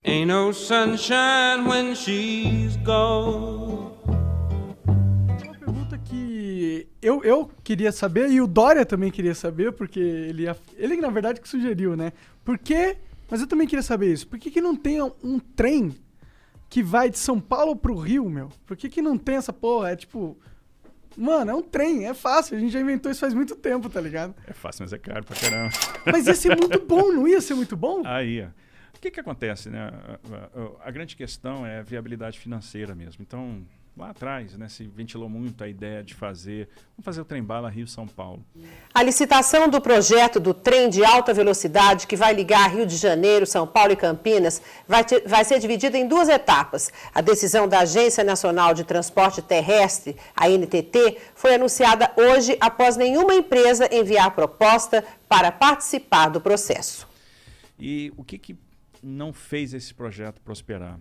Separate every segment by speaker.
Speaker 1: Ain't no sunshine when she's gone.
Speaker 2: Uma pergunta que eu queria saber e o Dória também queria saber, porque ele na verdade que sugeriu, né? Por que, mas eu também queria saber isso, por que não tem um trem que vai de São Paulo pro Rio, meu? Por que não tem essa porra? É tipo... Mano, é um trem, é fácil, a gente já inventou isso faz muito tempo, tá ligado?
Speaker 3: É fácil, mas é caro pra caramba.
Speaker 2: Mas ia ser muito bom, não ia ser muito bom?
Speaker 3: Aí, ó. O que acontece, né? A grande questão é a viabilidade financeira mesmo. Então, lá atrás, né, se ventilou muito a ideia de vamos fazer o trem-bala Rio-São Paulo.
Speaker 4: A licitação do projeto do trem de alta velocidade que vai ligar Rio de Janeiro, São Paulo e Campinas vai ser dividida em 2 etapas. A decisão da Agência Nacional de Transporte Terrestre, a ANTT, foi anunciada hoje após nenhuma empresa enviar proposta para participar do processo.
Speaker 3: E o que não fez esse projeto prosperar?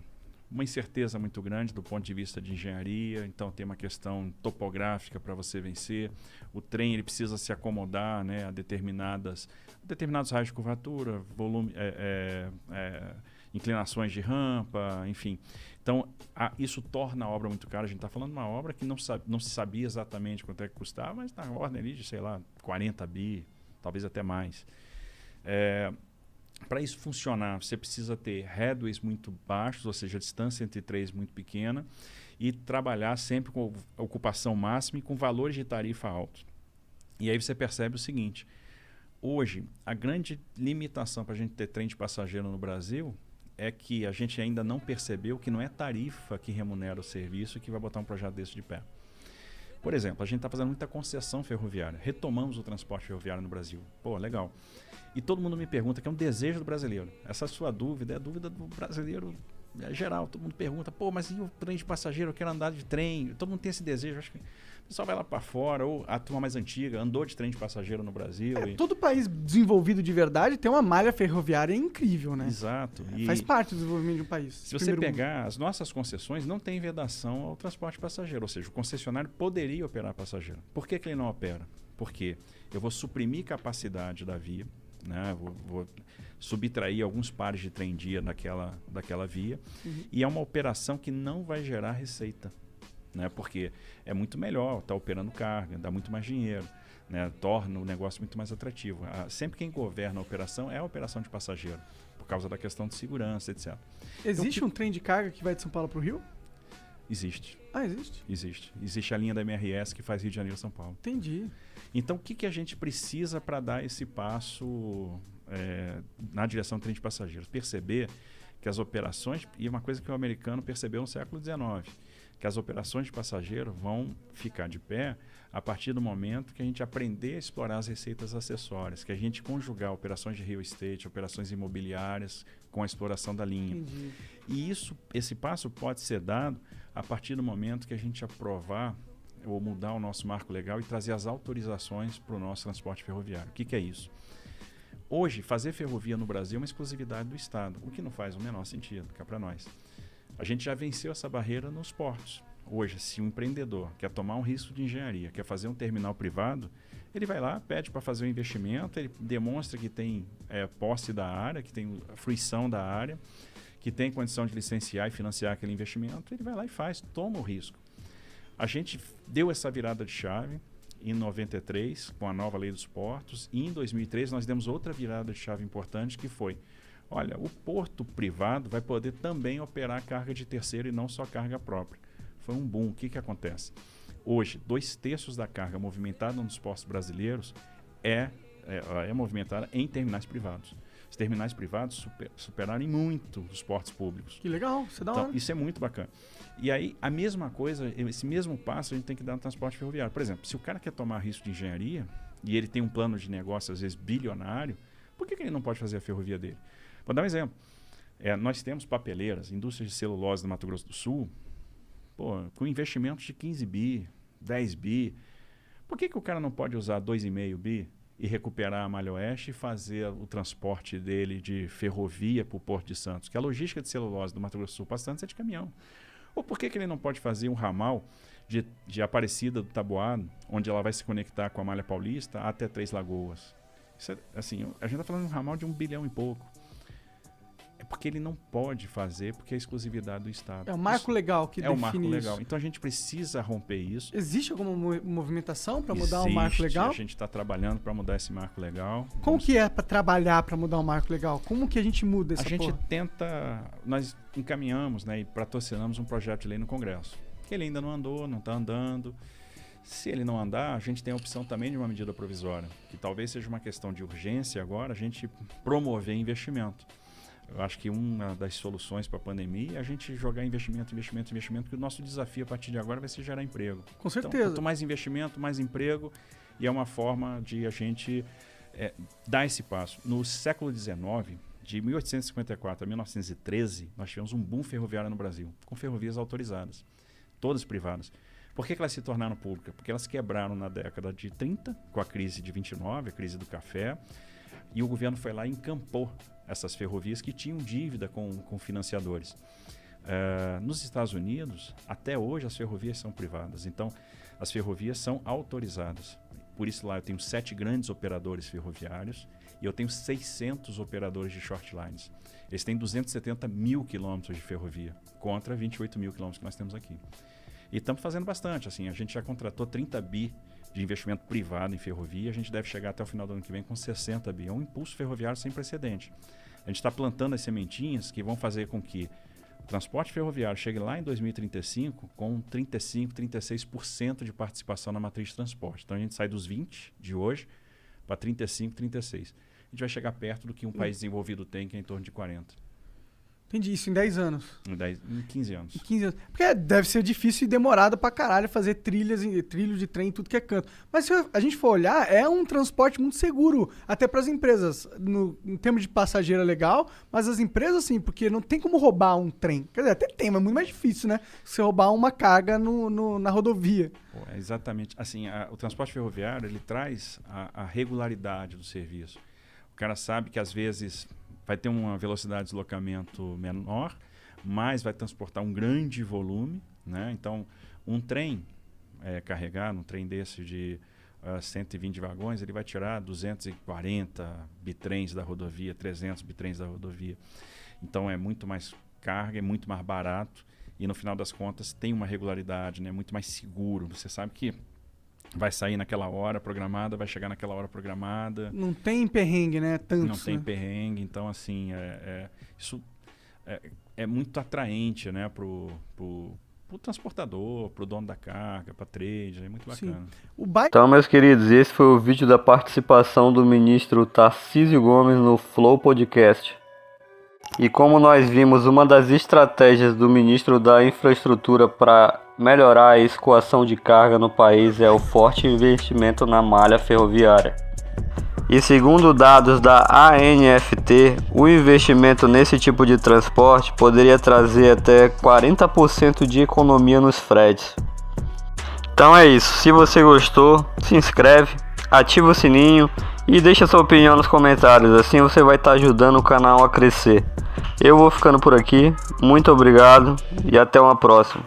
Speaker 3: Uma incerteza muito grande do ponto de vista de engenharia, então tem uma questão topográfica para você vencer. O trem ele precisa se acomodar, né, a determinados raios de curvatura, volume, inclinações de rampa, enfim. Então, isso torna a obra muito cara. A gente está falando de uma obra que não se sabia exatamente quanto é que custava, mas na ordem ali de, sei lá, 40 bi, talvez até mais. Para isso funcionar, você precisa ter headways muito baixos, ou seja, a distância entre trens muito pequena, e trabalhar sempre com ocupação máxima e com valores de tarifa altos. E aí você percebe o seguinte: hoje, a grande limitação para a gente ter trem de passageiro no Brasil é que a gente ainda não percebeu que não é tarifa que remunera o serviço que vai botar um projeto desse de pé. Por exemplo, a gente está fazendo muita concessão ferroviária. Retomamos o transporte ferroviário no Brasil. Pô, legal. E todo mundo me pergunta, que é um desejo do brasileiro. Essa sua dúvida é a dúvida do brasileiro geral. Todo mundo pergunta, pô, mas e o trem de passageiro? Eu quero andar de trem. Todo mundo tem esse desejo. Acho que o pessoal vai lá para fora, ou a turma mais antiga andou de trem de passageiro no Brasil.
Speaker 2: Todo país desenvolvido de verdade tem uma malha ferroviária incrível, né?
Speaker 3: Exato.
Speaker 2: Faz parte do desenvolvimento de um país.
Speaker 3: Se você pegar as nossas concessões, não tem vedação ao transporte passageiro. Ou seja, o concessionário poderia operar passageiro. Por que ele não opera? Porque eu vou suprimir capacidade da via, né? Vou subtrair alguns pares de trem-dia daquela via, e é uma operação que não vai gerar receita, né? Porque é muito melhor estar operando carga, dá muito mais dinheiro, né? Torna o negócio muito mais atrativo. Sempre quem governa a operação é a operação de passageiro, por causa da questão de segurança, etc.
Speaker 2: Existe
Speaker 3: então,
Speaker 2: um trem de carga que vai de São Paulo para o Rio?
Speaker 3: Existe.
Speaker 2: Ah, existe?
Speaker 3: Existe a linha da MRS que faz Rio de Janeiro e São Paulo.
Speaker 2: Entendi.
Speaker 3: Então, o que a gente precisa para dar esse passo na direção do trem de passageiros? Perceber que as operações, e uma coisa que o americano percebeu no século XIX, que as operações de passageiro vão ficar de pé a partir do momento que a gente aprender a explorar as receitas acessórias, que a gente conjugar operações de real estate, operações imobiliárias com a exploração da linha.
Speaker 2: Entendi.
Speaker 3: E esse passo pode ser dado a partir do momento que a gente aprovar ou mudar o nosso marco legal e trazer as autorizações para o nosso transporte ferroviário. O que é isso? Hoje, fazer ferrovia no Brasil é uma exclusividade do Estado, o que não faz o menor sentido, cá para nós. A gente já venceu essa barreira nos portos. Hoje, se um empreendedor quer tomar um risco de engenharia, quer fazer um terminal privado, ele vai lá, pede para fazer um investimento, ele demonstra que tem posse da área, que tem fruição da área, que tem condição de licenciar e financiar aquele investimento, ele vai lá e faz, toma o risco. A gente deu essa virada de chave em 93, com a nova lei dos portos, e em 2003 nós demos outra virada de chave importante, que foi, olha, o porto privado vai poder também operar carga de terceiro e não só carga própria. Foi um boom. O que acontece? Hoje, 2/3 da carga movimentada nos portos brasileiros é movimentada em terminais privados. Os terminais privados superaram muito os portos públicos.
Speaker 2: Que legal, isso é da hora.
Speaker 3: Então, isso é muito bacana. E aí, a mesma coisa, esse mesmo passo a gente tem que dar no transporte ferroviário. Por exemplo, se o cara quer tomar risco de engenharia e ele tem um plano de negócio, às vezes, bilionário, por que ele não pode fazer a ferrovia dele? Vou dar um exemplo. Nós temos papeleiras, indústrias de celulose do Mato Grosso do Sul, com investimentos de 15 bi, 10 bi. Por que o cara não pode usar 2,5 bi e recuperar a Malha Oeste e fazer o transporte dele de ferrovia para o Porto de Santos? Que a logística de celulose do Mato Grosso do Sul para Santos é de caminhão. Ou por que ele não pode fazer um ramal de Aparecida do Taboado, onde ela vai se conectar com a Malha Paulista até Três Lagoas? Isso assim, a gente está falando de um ramal de 1 bilhão e pouco. porque ele não pode fazer, porque é exclusividade do Estado.
Speaker 2: É o marco legal que define
Speaker 3: o marco
Speaker 2: isso.
Speaker 3: legal. Então a gente precisa romper isso.
Speaker 2: Existe alguma movimentação para mudar o marco legal?
Speaker 3: A gente está trabalhando para mudar esse marco legal.
Speaker 2: Como que é para trabalhar para mudar o marco legal? Como que a gente muda essa porra?
Speaker 3: Nós encaminhamos, né, e patrocinamos um projeto de lei no Congresso. Que ele ainda não andou, não está andando. Se ele não andar, a gente tem a opção também de uma medida provisória, que talvez seja uma questão de urgência agora, a gente promover investimento. Eu acho que uma das soluções para a pandemia é a gente jogar investimento, porque o nosso desafio a partir de agora vai ser gerar emprego.
Speaker 2: Com certeza.
Speaker 3: Então, quanto mais investimento, mais emprego, e é uma forma de a gente dar esse passo. No século XIX, de 1854 a 1913, nós tivemos um boom ferroviário no Brasil, com ferrovias autorizadas, todas privadas. Por que elas se tornaram públicas? Porque elas quebraram na década de 30, com a crise de 29, a crise do café, e o governo foi lá e encampou essas ferrovias que tinham dívida com financiadores. Nos Estados Unidos, até hoje, as ferrovias são privadas, então as ferrovias são autorizadas. Por isso lá eu tenho 7 grandes operadores ferroviários e eu tenho 600 operadores de short lines. Eles têm 270 mil quilômetros de ferrovia, contra 28 mil quilômetros que nós temos aqui. E estamos fazendo bastante, assim, a gente já contratou 30 bi de investimento privado em ferrovia, a gente deve chegar até o final do ano que vem com 60 bi. É um impulso ferroviário sem precedente. A gente está plantando as sementinhas que vão fazer com que o transporte ferroviário chegue lá em 2035 com 35%, 36% de participação na matriz de transporte. Então a gente sai dos 20% de hoje para 35%, 36%. A gente vai chegar perto do que um país desenvolvido tem, que é em torno de 40%.
Speaker 2: Entendi, isso em 10 anos.
Speaker 3: Em 15 anos.
Speaker 2: Em 15 anos. Porque deve ser difícil e demorado pra caralho fazer trilhos de trem em tudo que é canto. Mas se a gente for olhar, é um transporte muito seguro, até pras empresas. Em termos de passageiro é legal, mas as empresas sim, porque não tem como roubar um trem. Quer dizer, até tem, mas é muito mais difícil, né? Você roubar uma carga na rodovia.
Speaker 3: Exatamente. Assim, o transporte ferroviário, ele traz a regularidade do serviço. O cara sabe que às vezes vai ter uma velocidade de deslocamento menor, mas vai transportar um grande volume, né? Então, um trem carregado, um trem desse de 120 vagões, ele vai tirar 240 bitrens da rodovia, 300 bitrens da rodovia. Então, é muito mais carga, é muito mais barato e, no final das contas, tem uma regularidade, né? Muito mais seguro. Você sabe que vai sair naquela hora programada, vai chegar naquela hora programada.
Speaker 2: Não tem perrengue, né? Tanto,
Speaker 3: não tem perrengue, então assim, isso é muito atraente, né, pro transportador, pro dono da carga, pra trade, é muito bacana.
Speaker 5: Então, meus queridos, esse foi o vídeo da participação do ministro Tarcísio Gomes no Flow Podcast. E como nós vimos, uma das estratégias do ministro da Infraestrutura para melhorar a escoação de carga no país é o forte investimento na malha ferroviária. E segundo dados da ANFT, o investimento nesse tipo de transporte poderia trazer até 40% de economia nos fretes. Então é isso, se você gostou, se inscreve, ativa o sininho e deixa sua opinião nos comentários, assim você vai estar ajudando o canal a crescer. Eu vou ficando por aqui, muito obrigado e até uma próxima.